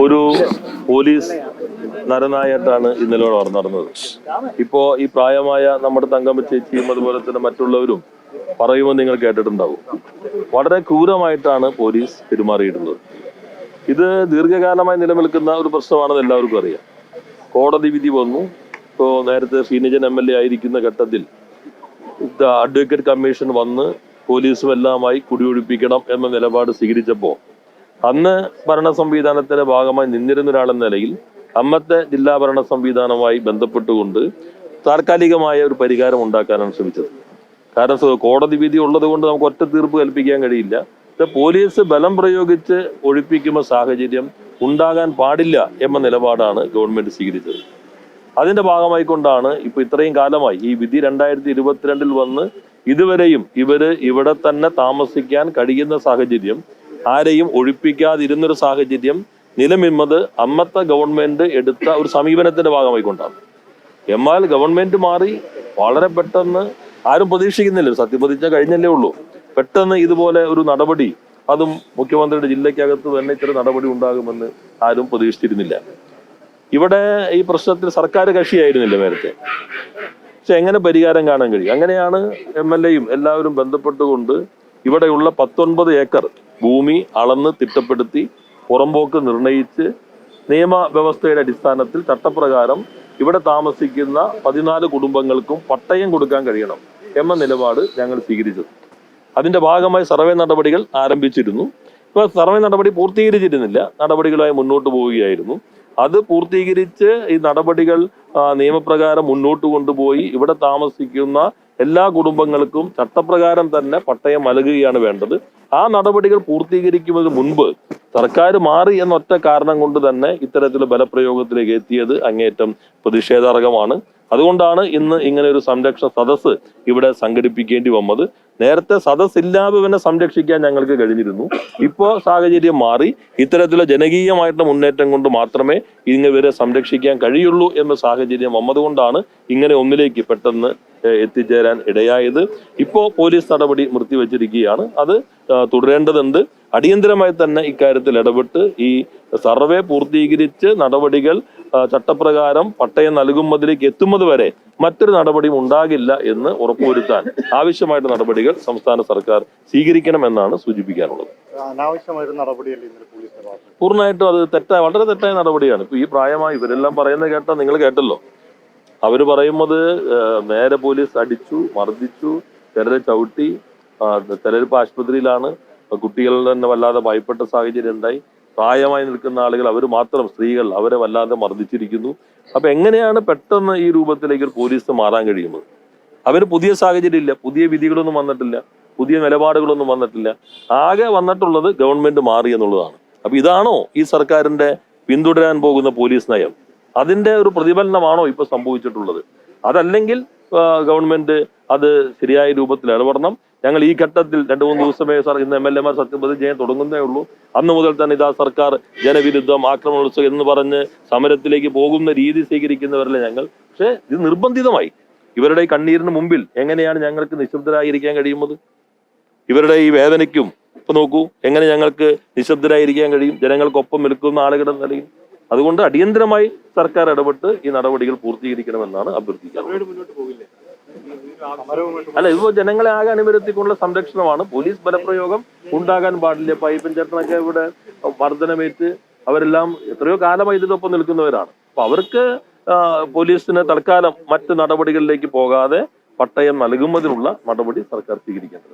ഒരു പോലീസ് നരനായിട്ടാണ് ഇന്നലെ നടന്നത്. ഇപ്പോ ഈ പ്രായമായ നമ്മുടെ തങ്കമ്മ ചേച്ചിയും അതുപോലെ തന്നെ മറ്റുള്ളവരും പറയുമെന്ന് നിങ്ങൾ കേട്ടിട്ടുണ്ടാവും. വളരെ ക്രൂരമായിട്ടാണ് പോലീസ് പെരുമാറിയിട്ടുള്ളത്. ഇത് ദീർഘകാലമായി നിലനിൽക്കുന്ന ഒരു പ്രശ്നമാണെന്ന് എല്ലാവർക്കും അറിയാം. കോടതി വിധി വന്നു. ഇപ്പോൾ നേരത്തെ ശ്രീനിജൻ MLA ആയിരിക്കുന്ന ഘട്ടത്തിൽ അഡ്വക്കേറ്റ് കമ്മീഷൻ വന്ന് പോലീസും എല്ലാമായി കുടിയൊഴിപ്പിക്കണം എന്ന നിലപാട് സ്വീകരിച്ചപ്പോൾ അന്ന് ഭരണ സംവിധാനത്തിന്റെ ഭാഗമായി നിന്നിരുന്ന ഒരാളെന്ന നിലയിൽ അന്നത്തെ ജില്ലാ ഭരണ സംവിധാനവുമായി ബന്ധപ്പെട്ടുകൊണ്ട് താൽക്കാലികമായ ഒരു പരിഹാരം ഉണ്ടാക്കാനാണ് ശ്രമിച്ചത്. കാരണം കോടതി വിധി ഉള്ളത് കൊണ്ട് നമുക്ക് ഒറ്റ തീർപ്പ് കൽപ്പിക്കാൻ കഴിയില്ല. പോലീസ് ബലം പ്രയോഗിച്ച് ഒഴിപ്പിക്കുന്ന സാഹചര്യം ഉണ്ടാകാൻ പാടില്ല എന്ന നിലപാടാണ് ഗവൺമെന്റ് സ്വീകരിച്ചത്. അതിന്റെ ഭാഗമായിക്കൊണ്ടാണ് ഇപ്പൊ ഇത്രയും കാലമായി ഈ വിധി 2022 വന്ന് ഇതുവരെയും ഇവിടെ തന്നെ താമസിക്കാൻ കഴിയുന്ന സാഹചര്യം, ആരെയും ഒഴിപ്പിക്കാതിരുന്നൊരു സാഹചര്യം നിലനിന്നത് അന്നത്തെ ഗവൺമെന്റ് എടുത്ത ഒരു സമീപനത്തിന്റെ ഭാഗമായിക്കൊണ്ടാണ്. എന്നാൽ ഗവൺമെന്റ് മാറി വളരെ പെട്ടെന്ന് ആരും പ്രതീക്ഷിക്കുന്നില്ല, സത്യപ്രതിജ്ഞ കഴിഞ്ഞല്ലേ ഉള്ളൂ, പെട്ടെന്ന് ഇതുപോലെ ഒരു നടപടി, അതും മുഖ്യമന്ത്രിയുടെ ജില്ലക്കകത്ത് തന്നെ ഇത്തരം നടപടി ഉണ്ടാകുമെന്ന് ആരും പ്രതീക്ഷിച്ചിരുന്നില്ല. ഇവിടെ ഈ പ്രശ്നത്തിൽ സർക്കാർ കക്ഷിയായിരുന്നില്ല നേരത്തെ. പക്ഷെ എങ്ങനെ പരിഹാരം കാണാൻ കഴിയും? അങ്ങനെയാണ് MLAയും എല്ലാവരും ബന്ധപ്പെട്ടുകൊണ്ട് ഇവിടെയുള്ള 19 ഏക്കർ ഭൂമി അളന്ന് തിട്ടപ്പെടുത്തി പുറമ്പോക്ക് നിർണയിച്ച് നിയമവ്യവസ്ഥയുടെ അടിസ്ഥാനത്തിൽ ചട്ടപ്രകാരം ഇവിടെ താമസിക്കുന്ന 14 കുടുംബങ്ങൾക്കും പട്ടയം കൊടുക്കാൻ കഴിയണം എന്ന നിലപാട് ഞങ്ങൾ സ്വീകരിച്ചത്. അതിന്റെ ഭാഗമായി സർവേ നടപടികൾ ആരംഭിച്ചിരുന്നു. ഇപ്പോൾ സർവേ നടപടി പൂർത്തീകരിച്ചിരുന്നില്ല, നടപടികളുമായി മുന്നോട്ട് പോവുകയായിരുന്നു. അത് പൂർത്തീകരിച്ച് ഈ നടപടികൾ നിയമപ്രകാരം മുന്നോട്ട് കൊണ്ടുപോയി ഇവിടെ താമസിക്കുന്ന എല്ലാ കുടുംബങ്ങൾക്കും ചട്ടപ്രകാരം തന്നെ പട്ടയം നൽകുകയാണ് വേണ്ടത്. ആ നടപടികൾ പൂർത്തീകരിക്കുന്നതിന് മുൻപ് സർക്കാർ മാറി എന്നൊറ്റ കാരണം കൊണ്ട് തന്നെ ഇത്തരത്തിലുള്ള ബലപ്രയോഗത്തിലേക്ക് എത്തിയത് അങ്ങേയറ്റം പ്രതിഷേധാർഹമാണ്. അതുകൊണ്ടാണ് ഇന്ന് ഇങ്ങനെ ഒരു സംരക്ഷണ സദസ്സ് ഇവിടെ സംഘടിപ്പിക്കേണ്ടി വന്നത്. നേരത്തെ സദസ് ഇല്ലാതെ തന്നെ സംരക്ഷിക്കാൻ ഞങ്ങൾക്ക് കഴിഞ്ഞിരുന്നു. ഇപ്പോൾ സാഹചര്യം മാറി. ഇത്തരത്തിലുള്ള ജനകീയമായിട്ടുള്ള മുന്നേറ്റം കൊണ്ട് മാത്രമേ ഇവരെ സംരക്ഷിക്കാൻ കഴിയുള്ളൂ എന്ന സാഹചര്യം വന്നതുകൊണ്ടാണ് ഇങ്ങനെ ഒന്നിലേക്ക് പെട്ടെന്ന് എത്തിച്ചേരാൻ ഇടയായത്. ഇപ്പോൾ പോലീസ് നടപടി നിർത്തിവെച്ചിരിക്കുകയാണ്. അത് തുടരേണ്ടതുണ്ട്. അടിയന്തരമായി തന്നെ ഇക്കാര്യത്തിൽ ഇടപെട്ട് ഈ സർവേ പൂർത്തീകരിച്ച് നടപടികൾ ചട്ടപ്രകാരം പട്ടയം നൽകുന്നതിലേക്ക് എത്തുന്നത് വരെ മറ്റൊരു നടപടിയും ഉണ്ടാകില്ല എന്ന് ഉറപ്പുവരുത്താൻ ആവശ്യമായിട്ട് നടപടികൾ സംസ്ഥാന സർക്കാർ സ്വീകരിക്കണമെന്നാണ് സൂചിപ്പിക്കാനുള്ളത്. പൂർണ്ണമായിട്ടും അത് വളരെ തെറ്റായ നടപടിയാണ്. ഇപ്പൊ ഈ പ്രായമായി ഇവരെല്ലാം പറയുന്നത് കേട്ടാൽ നിങ്ങൾ കേട്ടല്ലോ. അവര് പറയുന്നത് നേരെ പോലീസ് അടിച്ചു, മർദ്ദിച്ചു, ചിലരെ ചവിട്ടി, ചിലരിപ്പോ ആശുപത്രിയിലാണ്, കുട്ടികളുടെ തന്നെ വല്ലാതെ ഭയപ്പെട്ട സാഹചര്യം ഉണ്ടായി. പ്രായമായി നിൽക്കുന്ന ആളുകൾ, അവർ മാത്രം സ്ത്രീകൾ, അവരെ വല്ലാതെ മർദ്ദിച്ചിരിക്കുന്നു. അപ്പൊ എങ്ങനെയാണ് പെട്ടെന്ന് ഈ രൂപത്തിലേക്ക് പോലീസ് മാറാൻ കഴിയുന്നത്? അവര് പുതിയ സാഹചര്യം ഇല്ല, പുതിയ വിധികളൊന്നും വന്നിട്ടില്ല, പുതിയ നിലപാടുകളൊന്നും വന്നിട്ടില്ല. ആകെ വന്നിട്ടുള്ളത് ഗവൺമെന്റ് മാറി എന്നുള്ളതാണ്. അപ്പൊ ഇതാണോ ഈ സർക്കാരിന്റെ പിന്തുടരാൻ പോകുന്ന പോലീസ് നയം? അതിന്റെ ഒരു പ്രതിഫലനമാണോ ഇപ്പൊ സംഭവിച്ചിട്ടുള്ളത്? അതല്ലെങ്കിൽ ഗവൺമെന്റ് അത് ശരിയായ രൂപത്തിൽ ഇടപെടണം. ഞങ്ങൾ ഈ ഘട്ടത്തിൽ 2-3 ദിവസമേ ഇന്ന് MLA മാർ സത്യപ്രതിജ്ഞ ചെയ്യാൻ തുടങ്ങുന്നേ ഉള്ളൂ. അന്ന് മുതൽ തന്നെ ഇതാ സർക്കാർ ജനവിരുദ്ധം, ആക്രമണോത്സവം എന്ന് പറഞ്ഞ് സമരത്തിലേക്ക് പോകുന്ന രീതി സ്വീകരിക്കുന്നവരല്ലേ ഞങ്ങൾ. പക്ഷെ ഇത് നിർബന്ധിതമായി ഇവരുടെ കണ്ണീരിന് മുമ്പിൽ എങ്ങനെയാണ് ഞങ്ങൾക്ക് നിശബ്ദരായിരിക്കാൻ കഴിയുന്നത്? ഇവരുടെ ഈ വേദനയ്ക്കും ഇപ്പൊ നോക്കൂ, എങ്ങനെ ഞങ്ങൾക്ക് നിശബ്ദരായിരിക്കാൻ കഴിയും ജനങ്ങൾക്കൊപ്പം നിൽക്കുന്ന ആളുകളുടെ നിലയിൽ? അതുകൊണ്ട് അടിയന്തരമായി സർക്കാർ ഇടപെട്ട് ഈ നടപടികൾ പൂർത്തീകരിക്കണമെന്നാണ് അഭ്യർത്ഥിക്കുന്നത്. അല്ല, ഇപ്പോൾ ജനങ്ങളെ ആകെ അണിനിരത്തിക്കൊണ്ടുള്ള സംരക്ഷണമാണ്. പോലീസ് ബലപ്രയോഗം ഉണ്ടാകാൻ പാടില്ല. പൈപ്പൻ ചേട്ടനൊക്കെ ഇവിടെ മർദ്ദനമേറ്റ് അവരെല്ലാം എത്രയോ കാലമായി ഇതിനൊപ്പം നിൽക്കുന്നവരാണ്. അപ്പൊ അവർക്ക് പോലീസിന് തൽക്കാലം മറ്റ് നടപടികളിലേക്ക് പോകാതെ പട്ടയം നൽകുന്നതിനുള്ള നടപടി സർക്കാർ സ്വീകരിക്കേണ്ടത്.